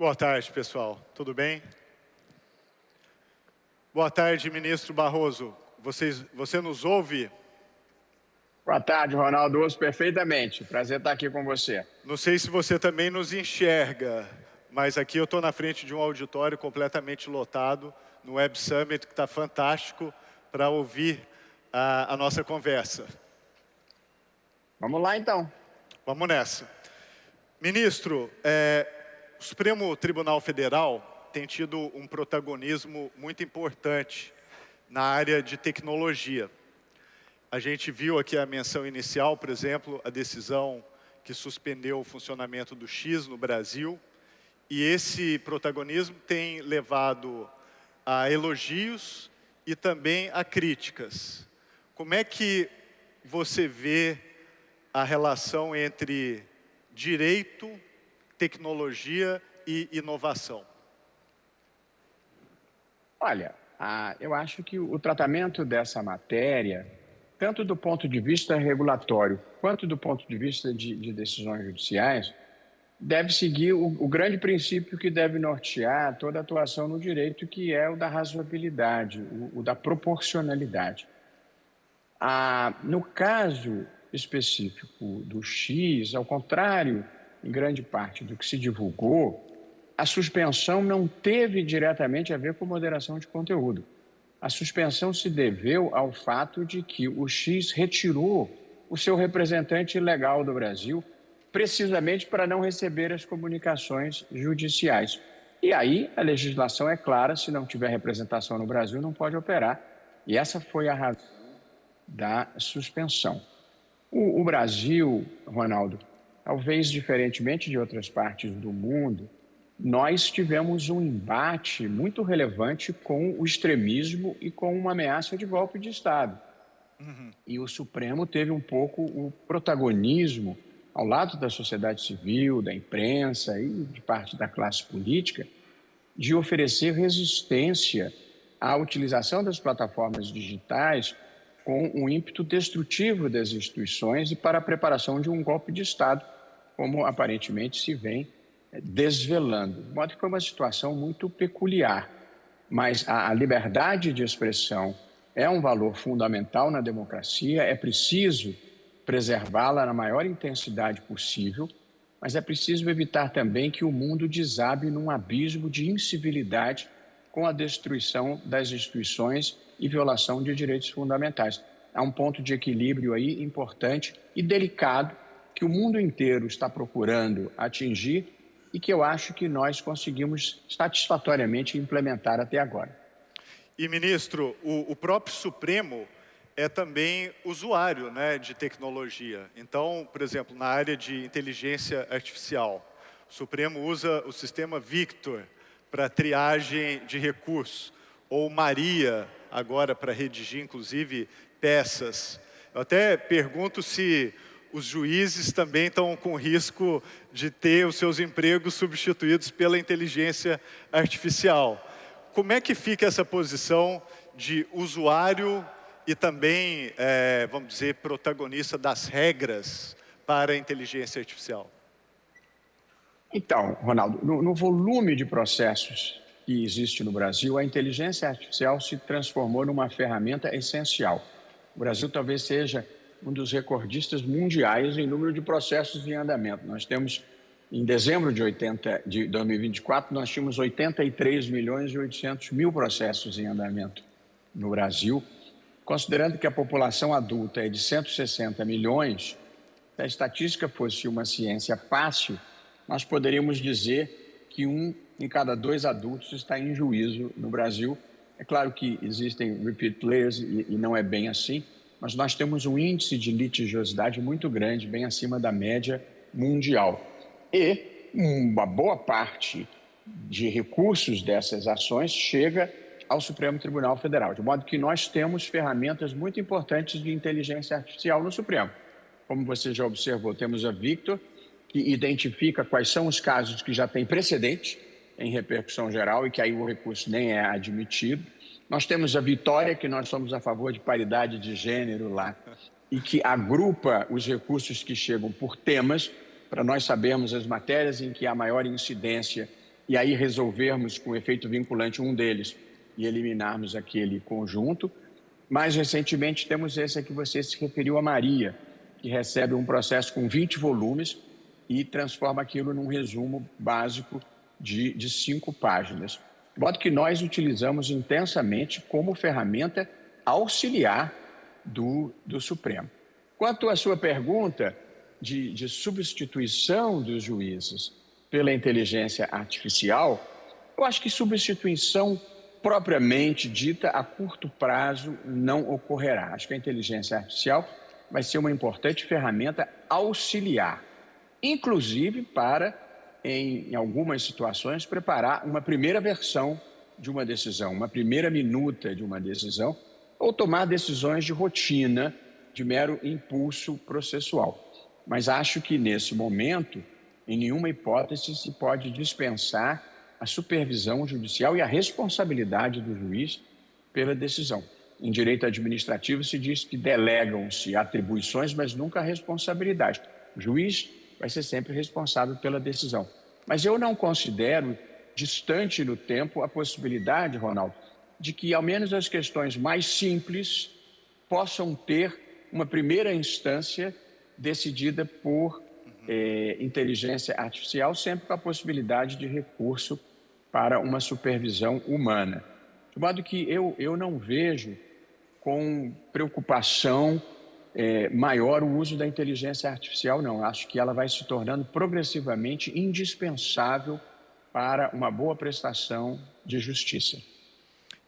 Boa tarde, pessoal. Tudo bem? Boa tarde, ministro Barroso. Você nos ouve? Boa tarde, Ronaldo. Ouço perfeitamente. Prazer estar aqui com você. Não sei se você também nos enxerga, mas aqui eu estou na frente de um auditório completamente lotado, no Web Summit, que está fantástico para ouvir a nossa conversa. Vamos lá, então. Vamos nessa. Ministro, o Supremo Tribunal Federal tem tido um protagonismo muito importante na área de tecnologia. A gente viu aqui a menção inicial, por exemplo, a decisão que suspendeu o funcionamento do X no Brasil. E esse protagonismo tem levado a elogios e também a críticas. Como é que você vê a relação entre direito, tecnologia e inovação? Olha, eu acho que o tratamento dessa matéria, tanto do ponto de vista regulatório quanto do ponto de vista de decisões judiciais, deve seguir o grande princípio que deve nortear toda a atuação no direito, que é o da razoabilidade, o da proporcionalidade. No caso específico do X, ao contrário, em grande parte do que se divulgou, a suspensão não teve diretamente a ver com moderação de conteúdo. A suspensão se deveu ao fato de que o X retirou o seu representante legal do Brasil, precisamente para não receber as comunicações judiciais. E aí a legislação é clara: se não tiver representação no Brasil, não pode operar. E essa foi a razão da suspensão. O Brasil, Ronaldo, talvez diferentemente de outras partes do mundo, nós tivemos um embate muito relevante com o extremismo e com uma ameaça de golpe de Estado. E o Supremo teve um pouco o protagonismo, ao lado da sociedade civil, da imprensa e de parte da classe política, de oferecer resistência à utilização das plataformas digitais com um ímpeto destrutivo das instituições e para a preparação de um golpe de Estado, como aparentemente se vem desvelando. De modo que foi uma situação muito peculiar, mas a liberdade de expressão é um valor fundamental na democracia, é preciso preservá-la na maior intensidade possível, mas é preciso evitar também que o mundo desabe num abismo de incivilidade com a destruição das instituições e violação de direitos fundamentais. Há um ponto de equilíbrio aí importante e delicado que o mundo inteiro está procurando atingir e que eu acho que nós conseguimos satisfatoriamente implementar até agora. E, ministro, o próprio Supremo é também usuário, né, de tecnologia. Então, por exemplo, na área de inteligência artificial, o Supremo usa o sistema Victor para triagem de recursos, ou Maria, agora para redigir, inclusive, peças. Eu até pergunto se os juízes também estão com risco de ter os seus empregos substituídos pela inteligência artificial. Como é que fica essa posição de usuário e também, vamos dizer, protagonista das regras para a inteligência artificial? Então, Ronaldo, no volume de processos que existe no Brasil, a inteligência artificial se transformou numa ferramenta essencial. O Brasil talvez seja um dos recordistas mundiais em número de processos em andamento. Nós temos, em dezembro de 2024, nós tínhamos 83.800.000 processos em andamento no Brasil. Considerando que a população adulta é de 160 milhões, se a estatística fosse uma ciência fácil, nós poderíamos dizer que 1 em cada 2 adultos está em juízo no Brasil. É claro que existem repeat players e não é bem assim, mas nós temos um índice de litigiosidade muito grande, bem acima da média mundial. E uma boa parte de recursos dessas ações chega ao Supremo Tribunal Federal, de modo que nós temos ferramentas muito importantes de inteligência artificial no Supremo. Como você já observou, temos a Victor, que identifica quais são os casos que já têm precedente em repercussão geral e que aí o recurso nem é admitido. Nós temos a Vitória, que nós somos a favor de paridade de gênero lá, e que agrupa os recursos que chegam por temas, para nós sabermos as matérias em que há maior incidência e aí resolvermos com efeito vinculante um deles e eliminarmos aquele conjunto. Mais recentemente temos esse a que você se referiu, a Maria, que recebe um processo com 20 volumes e transforma aquilo num resumo básico de 5 páginas. De modo que nós utilizamos intensamente como ferramenta auxiliar do Supremo. Quanto à sua pergunta de substituição dos juízes pela inteligência artificial, eu acho que substituição propriamente dita a curto prazo não ocorrerá. Acho que a inteligência artificial vai ser uma importante ferramenta auxiliar, inclusive para, em algumas situações, preparar uma primeira versão de uma decisão, uma primeira minuta de uma decisão, ou tomar decisões de rotina, de mero impulso processual. Mas acho que, nesse momento, em nenhuma hipótese se pode dispensar a supervisão judicial e a responsabilidade do juiz pela decisão. Em direito administrativo se diz que delegam-se atribuições, mas nunca a responsabilidade. O juiz vai ser sempre responsável pela decisão. Mas eu não considero distante no tempo a possibilidade, Ronaldo, de que ao menos as questões mais simples possam ter uma primeira instância decidida por inteligência artificial, sempre com a possibilidade de recurso para uma supervisão humana. De modo que eu não vejo com preocupação maior o uso da inteligência artificial, não. Acho que ela vai se tornando progressivamente indispensável para uma boa prestação de justiça.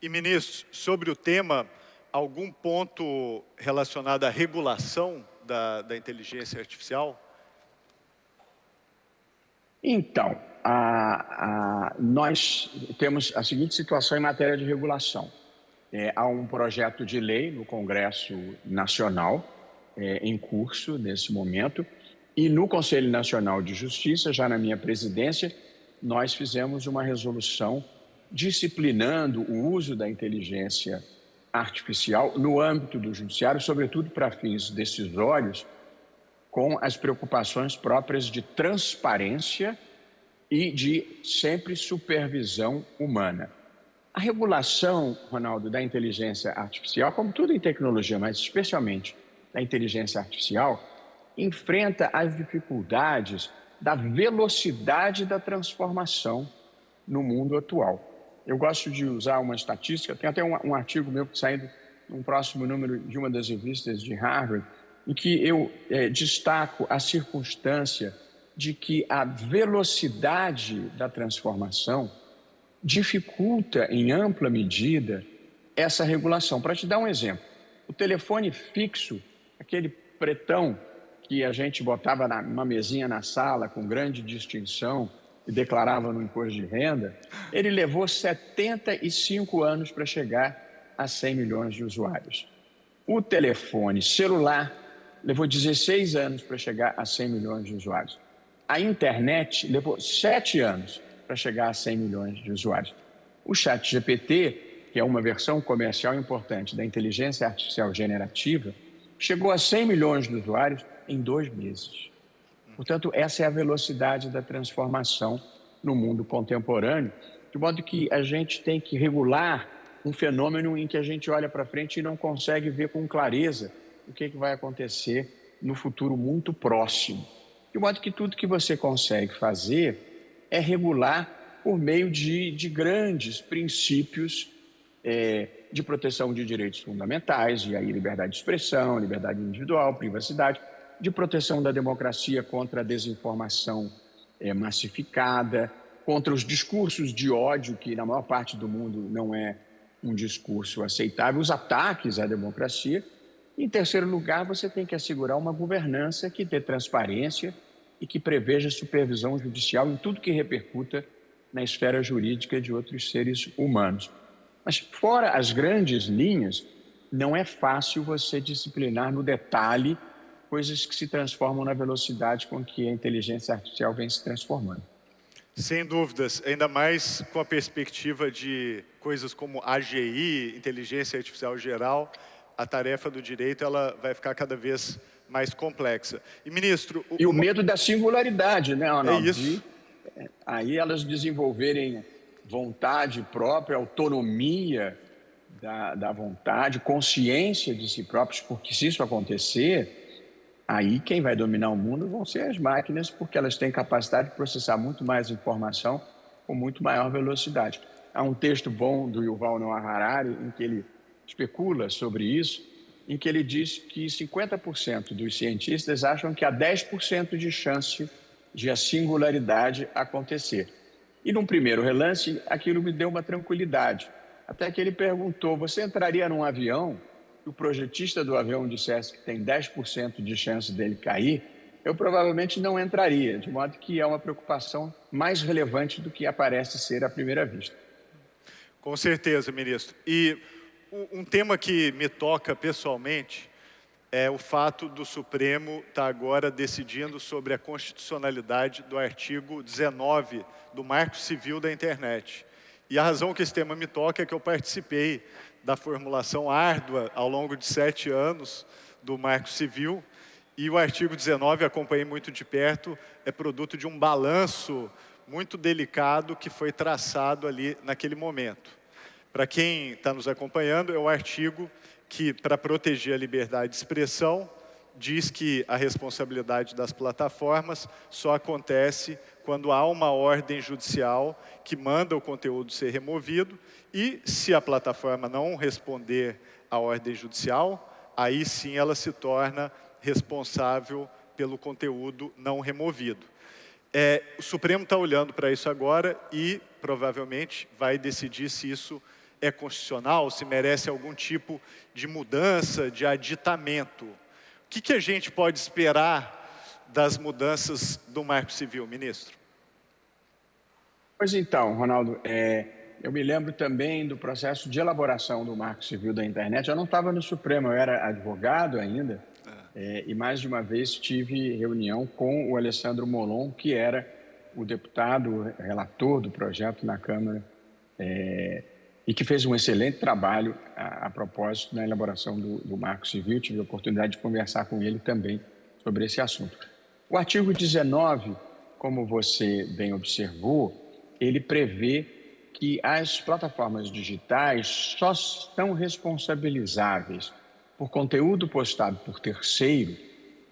E, ministro, sobre o tema, algum ponto relacionado à regulação da inteligência artificial? Então, nós temos a seguinte situação em matéria de regulação. Há um projeto de lei no Congresso Nacional em curso nesse momento, e no Conselho Nacional de Justiça, já na minha presidência, nós fizemos uma resolução disciplinando o uso da inteligência artificial no âmbito do judiciário, sobretudo para fins decisórios, com as preocupações próprias de transparência e de sempre supervisão humana. A regulação, Ronaldo, da inteligência artificial, como tudo em tecnologia, mas especialmente da inteligência artificial, enfrenta as dificuldades da velocidade da transformação no mundo atual. Eu gosto de usar uma estatística, tem até um artigo meu saindo num próximo número de uma das revistas de Harvard, em que eu destaco a circunstância de que a velocidade da transformação dificulta em ampla medida essa regulação. Para te dar um exemplo, o telefone fixo, aquele pretão que a gente botava numa mesinha na sala com grande distinção e declarava no imposto de renda, ele levou 75 anos para chegar a 100 milhões de usuários. O telefone celular levou 16 anos para chegar a 100 milhões de usuários. A internet levou 7 anos para chegar a 100 milhões de usuários. O ChatGPT, que é uma versão comercial importante da inteligência artificial generativa, chegou a 100 milhões de usuários em 2 meses. Portanto, essa é a velocidade da transformação no mundo contemporâneo, de modo que a gente tem que regular um fenômeno em que a gente olha para frente e não consegue ver com clareza o que vai acontecer no futuro muito próximo. De modo que tudo que você consegue fazer é regular por meio de grandes princípios de proteção de direitos fundamentais, e aí liberdade de expressão, liberdade individual, privacidade, de proteção da democracia contra a desinformação massificada, contra os discursos de ódio, que na maior parte do mundo não é um discurso aceitável, os ataques à democracia. Em terceiro lugar, você tem que assegurar uma governança que dê transparência e que preveja supervisão judicial em tudo que repercuta na esfera jurídica de outros seres humanos. Mas fora as grandes linhas, não é fácil você disciplinar no detalhe coisas que se transformam na velocidade com que a inteligência artificial vem se transformando. Sem dúvidas, ainda mais com a perspectiva de coisas como AGI, inteligência artificial geral, a tarefa do direito ela vai ficar cada vez mais complexa. E, ministro... E o medo da singularidade, né, Ronaldo? É isso. aí elas desenvolverem vontade própria, autonomia da vontade, consciência de si próprios, porque se isso acontecer, aí quem vai dominar o mundo vão ser as máquinas, porque elas têm capacidade de processar muito mais informação com muito maior velocidade. Há um texto bom do Yuval Noah Harari em que ele especula sobre isso, em que ele diz que 50% dos cientistas acham que há 10% de chance de a singularidade acontecer. E num primeiro relance, aquilo me deu uma tranquilidade. Até que ele perguntou, você entraria num avião e o projetista do avião dissesse que tem 10% de chance dele cair? Eu provavelmente não entraria, de modo que é uma preocupação mais relevante do que aparece ser à primeira vista. Com certeza, ministro. E um tema que me toca pessoalmente é o fato do Supremo estar agora decidindo sobre a constitucionalidade do artigo 19 do Marco Civil da Internet. E a razão que esse tema me toca é que eu participei da formulação árdua ao longo de 7 anos do Marco Civil, e o artigo 19, acompanhei muito de perto, é produto de um balanço muito delicado que foi traçado ali naquele momento. Para quem está nos acompanhando, é o artigo que, para proteger a liberdade de expressão, diz que a responsabilidade das plataformas só acontece quando há uma ordem judicial que manda o conteúdo ser removido, e se a plataforma não responder à ordem judicial, aí sim ela se torna responsável pelo conteúdo não removido. O Supremo está olhando para isso agora e provavelmente vai decidir se isso é constitucional, se merece algum tipo de mudança, de aditamento. O que a gente pode esperar das mudanças do Marco Civil, ministro? Pois então, Ronaldo, eu me lembro também do processo de elaboração do Marco Civil da Internet. Eu não estava no Supremo, eu era advogado ainda, e mais de uma vez tive reunião com o Alessandro Molon, que era o deputado relator do projeto na Câmara, e que fez um excelente trabalho a propósito na elaboração do Marco Civil. Tive a oportunidade de conversar com ele também sobre esse assunto. O artigo 19, como você bem observou, ele prevê que as plataformas digitais só são responsabilizáveis por conteúdo postado por terceiro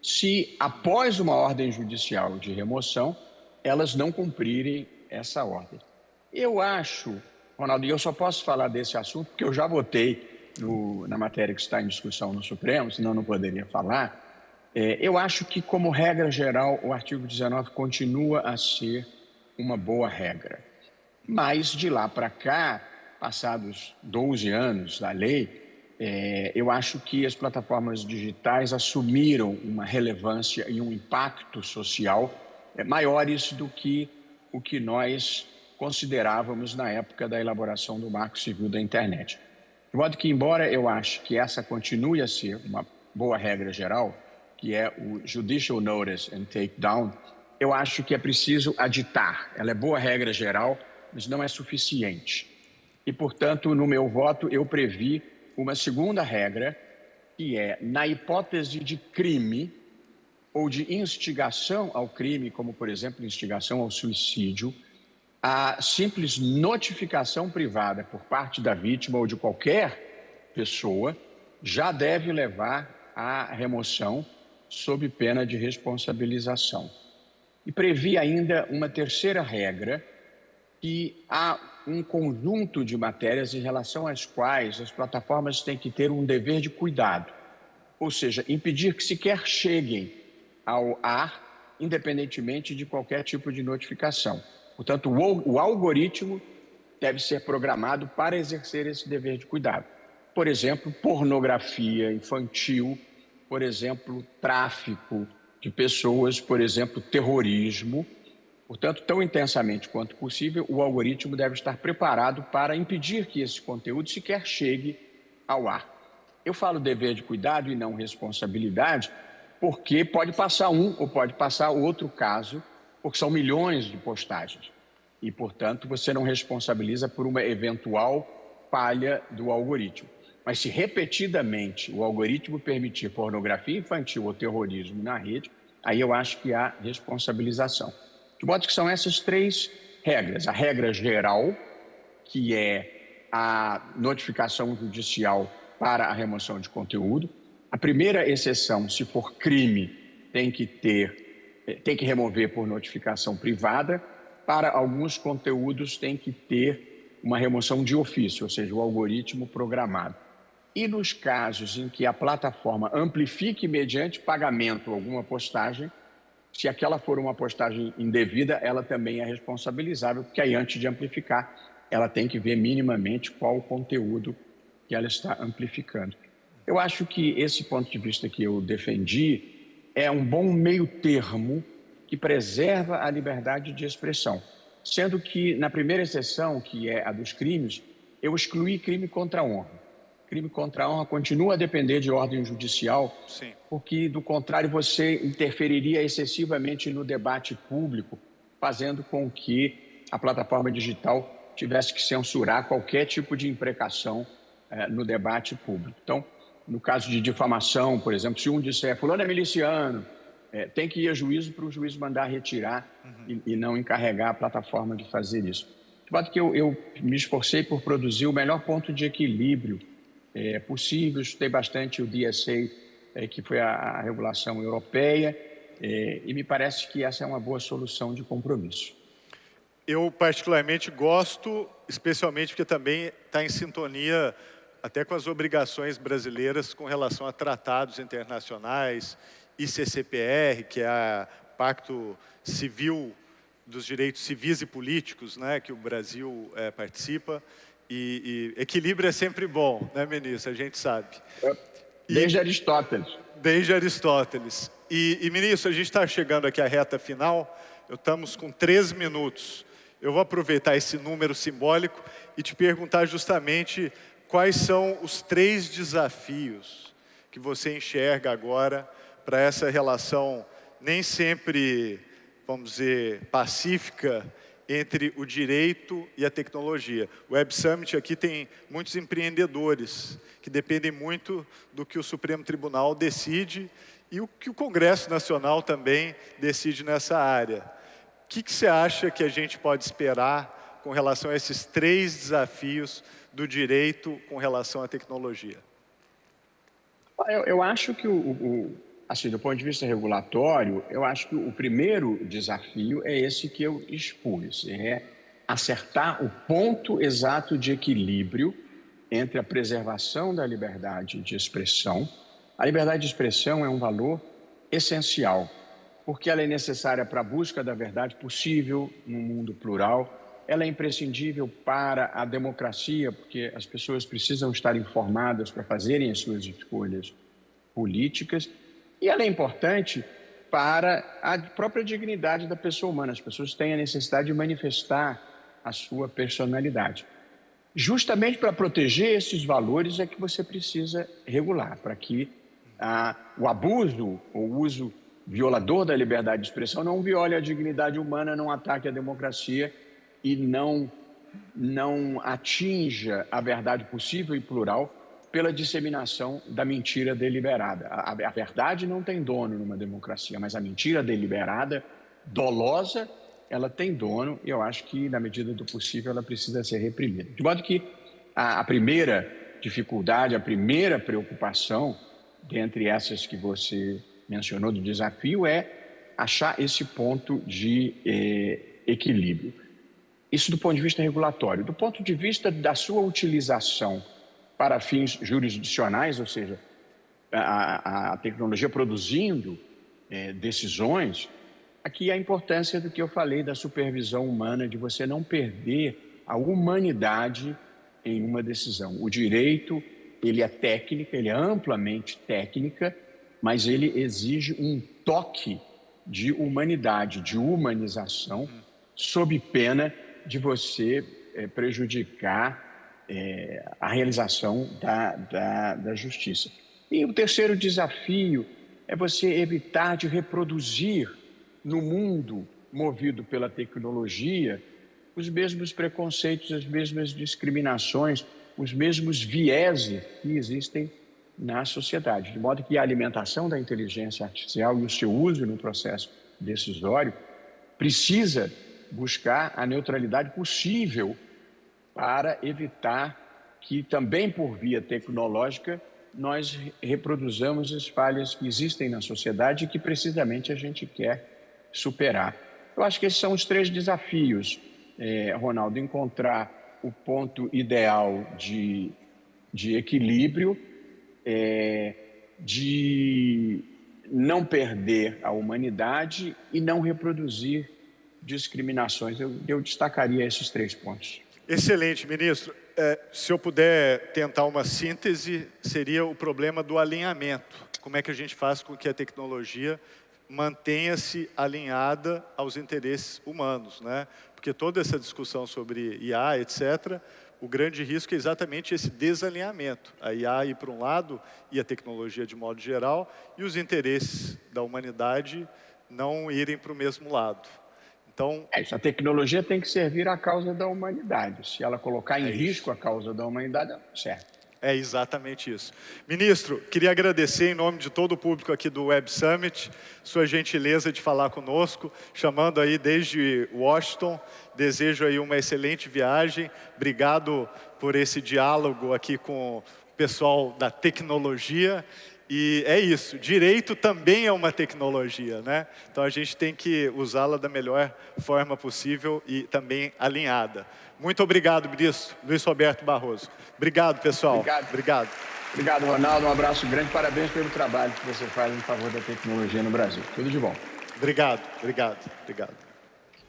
se, após uma ordem judicial de remoção, elas não cumprirem essa ordem. Eu acho, Ronaldo, e eu só posso falar desse assunto porque eu já votei na matéria que está em discussão no Supremo, senão não poderia falar. Eu acho que, como regra geral, o artigo 19 continua a ser uma boa regra. Mas, de lá para cá, passados 12 anos da lei, eu acho que as plataformas digitais assumiram uma relevância e um impacto social maiores do que o que nós considerávamos na época da elaboração do Marco Civil da Internet. De modo que, embora eu ache que essa continue a ser uma boa regra geral, que é o Judicial Notice and Takedown, eu acho que é preciso aditar. Ela é boa regra geral, mas não é suficiente. E, portanto, no meu voto, eu previ uma segunda regra, que é, na hipótese de crime ou de instigação ao crime, como, por exemplo, instigação ao suicídio, a simples notificação privada por parte da vítima ou de qualquer pessoa já deve levar à remoção sob pena de responsabilização. E previ ainda uma terceira regra, que há um conjunto de matérias em relação às quais as plataformas têm que ter um dever de cuidado, ou seja, impedir que sequer cheguem ao ar, independentemente de qualquer tipo de notificação. Portanto, o algoritmo deve ser programado para exercer esse dever de cuidado. Por exemplo, pornografia infantil, por exemplo, tráfico de pessoas, por exemplo, terrorismo. Portanto, tão intensamente quanto possível, o algoritmo deve estar preparado para impedir que esse conteúdo sequer chegue ao ar. Eu falo dever de cuidado e não responsabilidade, porque pode passar um ou pode passar outro caso, porque são milhões de postagens. E, portanto, você não responsabiliza por uma eventual falha do algoritmo. Mas se repetidamente o algoritmo permitir pornografia infantil ou terrorismo na rede, aí eu acho que há responsabilização. De modo que são essas três regras. A regra geral, que é a notificação judicial para a remoção de conteúdo. A primeira exceção, se for crime, tem que remover por notificação privada. Para alguns conteúdos tem que ter uma remoção de ofício, ou seja, o algoritmo programado. E nos casos em que a plataforma amplifique mediante pagamento alguma postagem, se aquela for uma postagem indevida, ela também é responsabilizável, porque aí antes de amplificar, ela tem que ver minimamente qual o conteúdo que ela está amplificando. Eu acho que esse ponto de vista que eu defendi é um bom meio termo que preserva a liberdade de expressão, sendo que na primeira exceção, que é a dos crimes, eu excluí crime contra a honra. Crime contra a honra continua a depender de ordem judicial, Sim. porque, do contrário, você interferiria excessivamente no debate público, fazendo com que a plataforma digital tivesse que censurar qualquer tipo de imprecação no debate público. Então, no caso de difamação, por exemplo, se um disser fulano é miliciano, tem que ir a juízo para o juiz mandar retirar e não encarregar a plataforma de fazer isso. De modo que eu me esforcei por produzir o melhor ponto de equilíbrio possível. Estudei bastante o DSA, que foi a regulação europeia, e me parece que essa é uma boa solução de compromisso. Eu particularmente gosto, especialmente porque também está em sintonia até com as obrigações brasileiras com relação a tratados internacionais, ICCPR, que é o Pacto Civil dos Direitos Civis e Políticos, né, que o Brasil participa. E equilíbrio é sempre bom, né, ministro? A gente sabe. Desde Aristóteles. Desde Aristóteles. E ministro, a gente está chegando aqui à reta final, estamos com 3 minutos. Eu vou aproveitar esse número simbólico e te perguntar justamente quais são os 3 desafios que você enxerga agora para essa relação nem sempre, vamos dizer, pacífica entre o direito e a tecnologia. O Web Summit aqui tem muitos empreendedores que dependem muito do que o Supremo Tribunal decide e o que o Congresso Nacional também decide nessa área. O que você acha que a gente pode esperar com relação a esses 3 desafios do direito com relação à tecnologia? Eu acho que, assim, do ponto de vista regulatório, eu acho que o primeiro desafio é esse que eu expus, é acertar o ponto exato de equilíbrio entre a preservação da liberdade de expressão. A liberdade de expressão é um valor essencial, porque ela é necessária para a busca da verdade possível num mundo plural. Ela é imprescindível para a democracia, porque as pessoas precisam estar informadas para fazerem as suas escolhas políticas. E ela é importante para a própria dignidade da pessoa humana. As pessoas têm a necessidade de manifestar a sua personalidade. Justamente para proteger esses valores é que você precisa regular, para que o abuso ou o uso violador da liberdade de expressão não viole a dignidade humana, não ataque a democracia e não atinja a verdade possível e plural pela disseminação da mentira deliberada. A verdade não tem dono numa democracia, mas a mentira deliberada, dolosa, ela tem dono, e eu acho que, na medida do possível, ela precisa ser reprimida. De modo que a primeira dificuldade, a primeira preocupação, dentre essas que você mencionou do desafio, é achar esse ponto de equilíbrio. Isso do ponto de vista regulatório. Do ponto de vista da sua utilização para fins jurisdicionais, ou seja, a tecnologia produzindo decisões, aqui a importância do que eu falei da supervisão humana, de você não perder a humanidade em uma decisão. O direito, ele é técnica, ele é amplamente técnica, mas ele exige um toque de humanidade, de humanização, sob pena de você prejudicar a realização da justiça. E o terceiro desafio é você evitar de reproduzir no mundo movido pela tecnologia os mesmos preconceitos, as mesmas discriminações, os mesmos vieses que existem na sociedade. De modo que a alimentação da inteligência artificial e o seu uso no processo decisório precisa buscar a neutralidade possível para evitar que, também por via tecnológica, nós reproduzamos as falhas que existem na sociedade e que precisamente a gente quer superar. Eu acho que esses são os 3 desafios, Ronaldo: encontrar o ponto ideal de equilíbrio, de não perder a humanidade e não reproduzir discriminações. Eu destacaria esses 3 pontos. Excelente, ministro. Se eu puder tentar uma síntese, seria o problema do alinhamento. Como é que a gente faz com que a tecnologia mantenha-se alinhada aos interesses humanos, né? Porque toda essa discussão sobre IA, etc., o grande risco é exatamente esse desalinhamento. A IA ir para um lado e a tecnologia de modo geral, e os interesses da humanidade não irem para o mesmo lado. Então, a tecnologia tem que servir à causa da humanidade. Se ela colocar em risco a causa da humanidade, certo. É exatamente isso. Ministro, queria agradecer em nome de todo o público aqui do Web Summit, sua gentileza de falar conosco, chamando aí desde Washington. Desejo aí uma excelente viagem. Obrigado por esse diálogo aqui com o pessoal da tecnologia. E é isso, direito também é uma tecnologia, né? Então a gente tem que usá-la da melhor forma possível e também alinhada. Muito obrigado, ministro Luiz Roberto Barroso. Obrigado, pessoal. Obrigado. Obrigado, Ronaldo. Um abraço grande. Parabéns pelo trabalho que você faz em favor da tecnologia no Brasil. Tudo de bom. Obrigado.